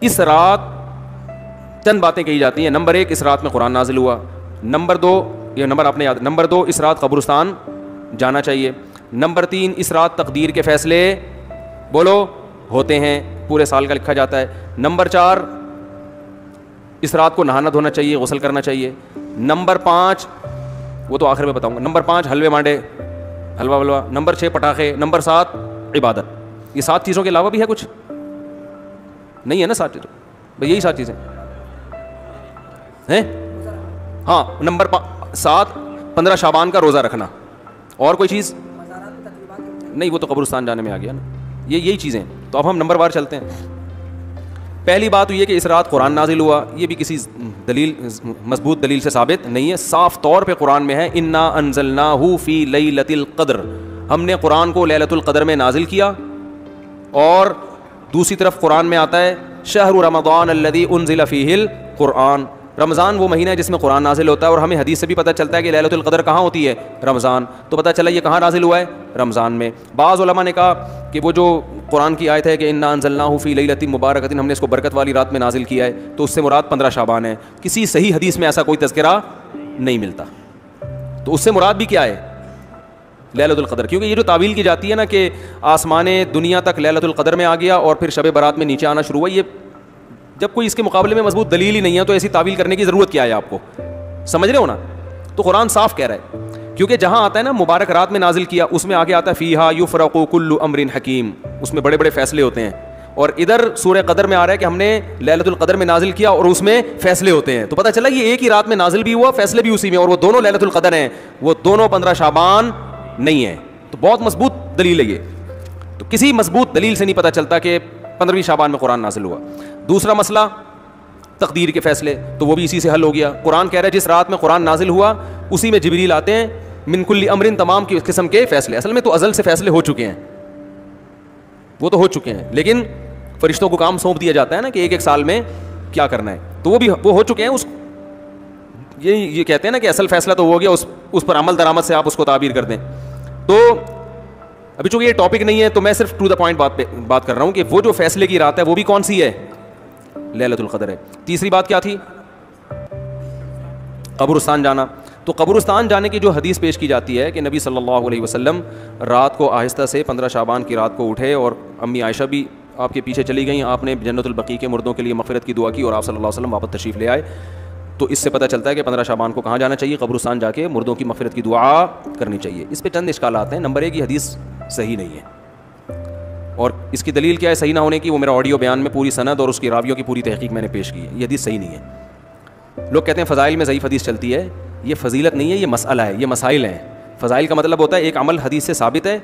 اس رات چند باتیں کہی جاتی ہیں. نمبر 1 اس رات میں قرآن نازل ہوا. نمبر 2 یہ نمبر آپ نے یاد. نمبر 2 اس رات قبرستان جانا چاہیے. نمبر 3 اس رات تقدیر کے فیصلے بولو ہوتے ہیں, پورے سال کا لکھا جاتا ہے. نمبر 4 اس رات کو نہانا دھونا چاہیے, غسل کرنا چاہیے. نمبر 5 وہ تو آخر میں بتاؤں گا. نمبر 5 حلوے مانڈے, حلوہ ولوا. نمبر 6 پٹاخے. نمبر 7 عبادت. یہ 7 چیزوں کے علاوہ بھی ہے کچھ نہیں ہے نا؟ 7 چیزیں بھائی, یہی 7 چیزیں ہیں. ہاں نمبر 7 15 شعبان کا روزہ رکھنا. اور کوئی چیز نہیں, وہ تو قبرستان جانے میں آ گیا نا. یہی چیزیں. تو اب ہم نمبر وار چلتے ہیں. پہلی بات یہ کہ اس رات قرآن نازل ہوا, یہ بھی کسی دلیل مضبوط دلیل سے ثابت نہیں ہے. صاف طور پہ قرآن میں ہے انا انزلناہ فی لیلۃ القدر, ہم نے قرآن کو لیلۃ القدر میں نازل کیا. اور دوسری طرف قرآن میں آتا ہے شہر رمضان الذی انزل فیہ القرآن, رمضان وہ مہینہ ہے جس میں قرآن نازل ہوتا ہے. اور ہمیں حدیث سے بھی پتہ چلتا ہے کہ لیلۃ القدر کہاں ہوتی ہے؟ رمضان. تو پتہ چلا یہ کہاں نازل ہوا ہے؟ رمضان میں. بعض علماء نے کہا کہ وہ جو قرآن کی آیت ہے کہ انا انزلناہ فی لیلۃ مبارکۃ, ہم نے اس کو برکت والی رات میں نازل کیا ہے, تو اس سے مراد 15 شعبان ہے. کسی صحیح حدیث میں ایسا کوئی تذکرہ نہیں ملتا. تو اس سے مراد بھی کیا ہے؟ لیلۃ القدر. کیونکہ یہ جو تعویل کی جاتی ہے نا کہ آسمان دنیا تک لیلۃ القدر میں آ گیا اور پھر شب برات میں نیچے آنا شروع ہوا, یہ جب کوئی اس کے مقابلے میں مضبوط دلیل ہی نہیں ہے تو ایسی تعویل کرنے کی ضرورت کیا ہے آپ کو؟ سمجھ رہے ہو نا؟ تو قرآن صاف کہہ رہا ہے. کیونکہ جہاں آتا ہے نا مبارک رات میں نازل کیا, اس میں آگے آتا ہے فیہا یفرق کل امر حکیم, اس میں بڑے بڑے فیصلے ہوتے ہیں. اور ادھر سورہ قدر میں آ رہا ہے کہ ہم نے لیلۃ القدر میں نازل کیا اور اس میں فیصلے ہوتے ہیں. تو پتہ چلا یہ ایک ہی رات میں نازل بھی ہوا, فیصلے بھی اسی میں, اور وہ دونوں لیلۃ القدر ہیں, وہ دونوں 15 شعبان نہیں ہیں. تو بہت مضبوط دلیل ہے یہ. تو کسی مضبوط دلیل سے نہیں پتہ چلتا کہ 15ویں شعبان میں قرآن نازل ہوا. دوسرا مسئلہ تقدیر کے فیصلے, تو وہ بھی اسی سے حل ہو گیا. قرآن کہہ رہا ہے جس رات میں قرآن نازل ہوا اسی میں جبریل آتے ہیں, من کل امر, تمام کی قسم کے فیصلے. اصل میں تو ازل سے فیصلے ہو چکے ہیں, وہ تو ہو چکے ہیں, لیکن فرشتوں کو کام سونپ دیا جاتا ہے نا کہ ایک سال میں کیا کرنا ہے, تو وہ ہو چکے ہیں. یہ کہتے ہیں نا کہ اصل فیصلہ تو ہو گیا, اس پر عمل درآمد سے آپ اس کو تعبیر کر دیں. تو ابھی چونکہ یہ ٹاپک نہیں ہے تو میں صرف ٹو دا پوائنٹ بات کر رہا ہوں کہ وہ جو فیصلے کی رات ہے وہ بھی کون سی ہے؟ لیلۃ القدر ہے. تیسری بات کیا تھی؟ قبرستان جانا. تو قبرستان جانے کی جو حدیث پیش کی جاتی ہے کہ نبی صلی اللہ علیہ وسلم رات کو آہستہ سے 15 شعبان کی رات کو اٹھے, اور امی عائشہ بھی آپ کے پیچھے چلی گئیں, آپ نے جنت البقیع کے مردوں کے لیے مغفرت کی دعا کی اور آپ صلی اللہ علیہ وسلم واپس تشریف لے آئے. تو اس سے پتہ چلتا ہے کہ 15 شعبان کو کہاں جانا چاہیے؟ قبرستان جا کے مردوں کی مغفرت کی دعا کرنی چاہیے. اس پہ چند اشکالات ہیں. نمبر 1 یہ حدیث صحیح نہیں ہے, اور اس کی دلیل کیا ہے صحیح نہ ہونے کی؟ وہ میرا آڈیو بیان میں پوری سند اور اس کی راویوں کی پوری تحقیق میں نے پیش کی ہے. یہ حدیث صحیح نہیں ہے. لوگ کہتے ہیں فضائل میں ضعیف حدیث چلتی ہے. یہ فضیلت نہیں ہے, یہ مسئلہ ہے, یہ مسائل ہیں. فضائل کا مطلب ہوتا ہے ایک عمل حدیث سے ثابت ہے,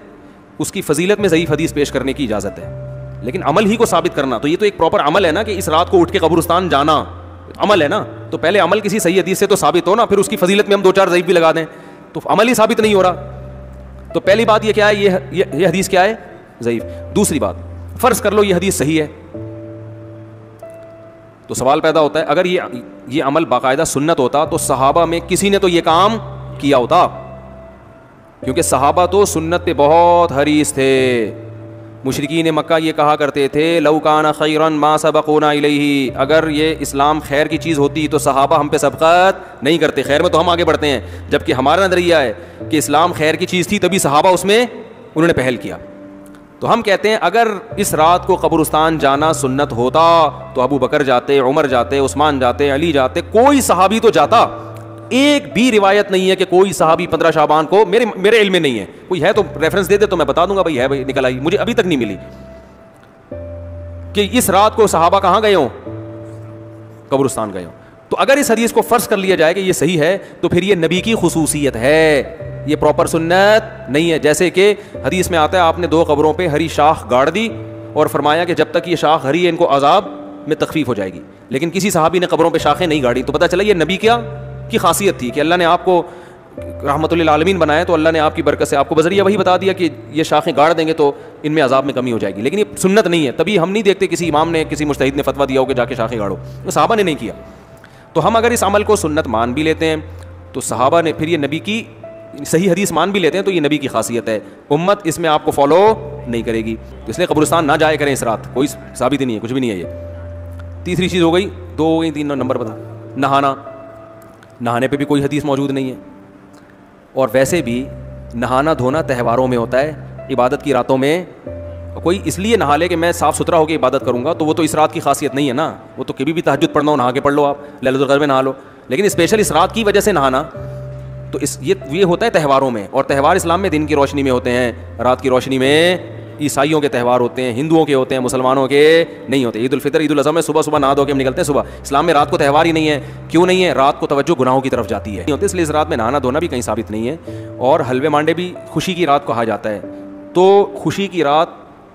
اس کی فضیلت میں ضعیف حدیث پیش کرنے کی اجازت ہے, لیکن عمل ہی کو ثابت کرنا تو یہ تو ایک پراپر عمل ہے نا کہ اس رات کو اٹھ کے قبرستان جانا عمل ہے نا. تو پہلے عمل کسی صحیح حدیث سے تو ثابت ہو نا, پھر اس کی فضیلت میں ہم 2-4 ضعیف بھی لگا دیں تو عمل ہی ثابت نہیں ہو رہا. تو پہلی بات یہ کیا ہے, یہ حدیث کیا ہے؟ ضعیف. دوسری بات, فرض کر لو یہ حدیث صحیح ہے, تو سوال پیدا ہوتا ہے اگر یہ عمل باقاعدہ سنت ہوتا تو صحابہ میں کسی نے تو یہ کام کیا ہوتا, کیونکہ صحابہ تو سنت پہ بہت حریص تھے. مشرکین مکہ یہ کہا کرتے تھے لو کان خیرا ما سبقونا الیہ, اگر یہ اسلام خیر کی چیز ہوتی تو صحابہ ہم پہ سبقت نہیں کرتے, خیر میں تو ہم آگے بڑھتے ہیں. جبکہ ہمارا نظریہ ہے کہ اسلام خیر کی چیز تھی تبھی صحابہ اس میں انہوں نے پہل کیا. تو ہم کہتے ہیں اگر اس رات کو قبرستان جانا سنت ہوتا تو ابو بکر جاتے, عمر جاتے, عثمان جاتے, علی جاتے, کوئی صحابی تو جاتا. ایک بھی روایت نہیں ہے کہ کوئی صحابی 15 شعبان کو, میرے علم میں نہیں ہے, کوئی ہے تو ریفرنس دے دے تو میں بتا دوں گا بھائی ہے, بھائی نکل آئی, مجھے ابھی تک نہیں ملی کہ اس رات کو صحابہ کہاں گئے ہوں, قبرستان گئے ہوں. تو اگر اس حدیث کو فرض کر لیا جائے کہ یہ صحیح ہے تو پھر یہ نبی کی خصوصیت ہے, یہ پراپر سنت نہیں ہے. جیسے کہ حدیث میں آتا ہے آپ نے 2 قبروں پہ ہری شاخ گاڑ دی اور فرمایا کہ جب تک یہ شاخ ہری ہے ان کو عذاب میں تخفیف ہو جائے گی, لیکن کسی صحابی نے قبروں پہ شاخیں نہیں گاڑی. تو پتہ چلا یہ نبی کیا کی خاصیت تھی کہ اللہ نے آپ کو رحمت للعالمین بنایا, تو اللہ نے آپ کی برکت سے آپ کو بذریعہ وہی بتا دیا کہ یہ شاخیں گاڑ دیں گے تو ان میں عذاب میں کمی ہو جائے گی. لیکن یہ سنت نہیں ہے, تبھی ہم نہیں دیکھتے کسی امام نے, کسی مجتہد نے فتویٰ دیا ہو کہ جا کے شاخیں گاڑو, وہ صحابہ نے نہیں کیا. تو ہم اگر اس عمل کو سنت مان بھی لیتے ہیں تو صحابہ نے, پھر یہ نبی کی صحیح حدیث مان بھی لیتے ہیں تو یہ نبی کی خاصیت ہے. امت اس میں آپ کو فالو نہیں کرے گی, اس لیے قبرستان نہ جائے کریں اس رات, کوئی ثابت ہی نہیں ہے, کچھ بھی نہیں ہے یہ. تیسری چیز ہو گئی, 2 ہو گئی, 3 نمبر بتا. نہانا, نہانے پہ بھی کوئی حدیث موجود نہیں ہے. اور ویسے بھی نہانا دھونا تہواروں میں ہوتا ہے, عبادت کی راتوں میں کوئی اس لیے نہا لے کہ میں صاف ستھرا ہو کے عبادت کروں گا, تو وہ تو اس رات کی خاصیت نہیں ہے نا. وہ تو کبھی بھی تہجد پڑھنا ہو نہا کے پڑھ لو, آپ لیلۃ القدر میں نہا لو. لیکن اسپیشل اس رات کی وجہ سے نہانا, تو یہ ہوتا ہے تہواروں میں. اور تہوار اسلام میں دن کی روشنی میں ہوتے ہیں, رات کی روشنی میں عیسائیوں کے تہوار ہوتے ہیں, ہندوؤں کے ہوتے ہیں, مسلمانوں کے نہیں ہوتے. عید الفطر, عید الاضحیٰ میں صبح صبح نہا دھو کے ہم نکلتے ہیں صبح. اسلام میں رات کو تہوار ہی نہیں ہے. کیوں نہیں ہے؟ رات کو توجہ گناہوں کی طرف جاتی ہے, اس لیے اس رات میں نہانا دھونا بھی کہیں ثابت نہیں ہے. اور حلوے مانڈے بھی خوشی کی رات کہا جاتا ہے. تو خوشی کی رات,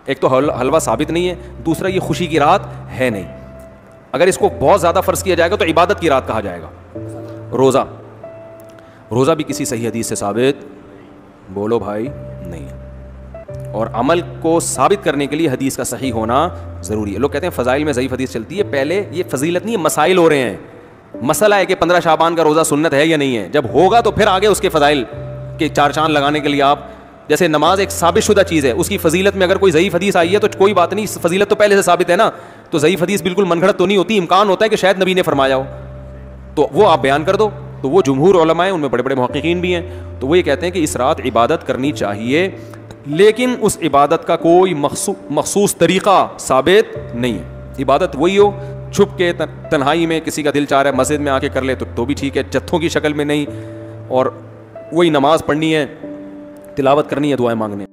ایک تو حلوہ ثابت نہیں ہے, دوسرا یہ خوشی کی رات ہے نہیں. اگر اس کو بہت زیادہ فرض کیا جائے گا تو عبادت کی رات کہا جائے گا. روزہ بھی کسی صحیح حدیث سے ثابت, بولو بھائی, نہیں ہے. اور عمل کو ثابت کرنے کے لیے حدیث کا صحیح ہونا ضروری ہے. لوگ کہتے ہیں فضائل میں ضعیف حدیث چلتی ہے. پہلے یہ فضیلت نہیں ہے, مسائل ہو رہے ہیں. مسئلہ ہے کہ 15 شعبان کا روزہ سنت ہے یا نہیں ہے. جب ہوگا تو پھر آگے اس کے فضائل کے 4 چاند لگانے کے لیے آپ, جیسے نماز ایک ثابت شدہ چیز ہے, اس کی فضیلت میں اگر کوئی ضعیف حدیث آئی ہے تو کوئی بات نہیں, فضیلت تو پہلے سے ثابت ہے نا. تو ضعیف حدیث بالکل من گھڑت تو نہیں ہوتی, امکان ہوتا ہے کہ شاید نبی نے فرمایا ہو, تو وہ آپ بیان کر دو. تو وہ جمہور علماء ہیں, ان میں بڑے بڑے محققین بھی ہیں, تو وہ یہ کہتے ہیں کہ اس رات عبادت کرنی چاہیے, لیکن اس عبادت کا کوئی مخصوص طریقہ ثابت نہیں ہے. عبادت وہی ہو, چھپ کے تنہائی میں کسی کا دل چاہ رہا ہے مسجد میں آ کے کر لے تو بھی ٹھیک ہے, جتھوں کی شکل میں نہیں. اور وہی نماز پڑھنی ہے, تلاوت کرنی ہے, دعائیں مانگنے.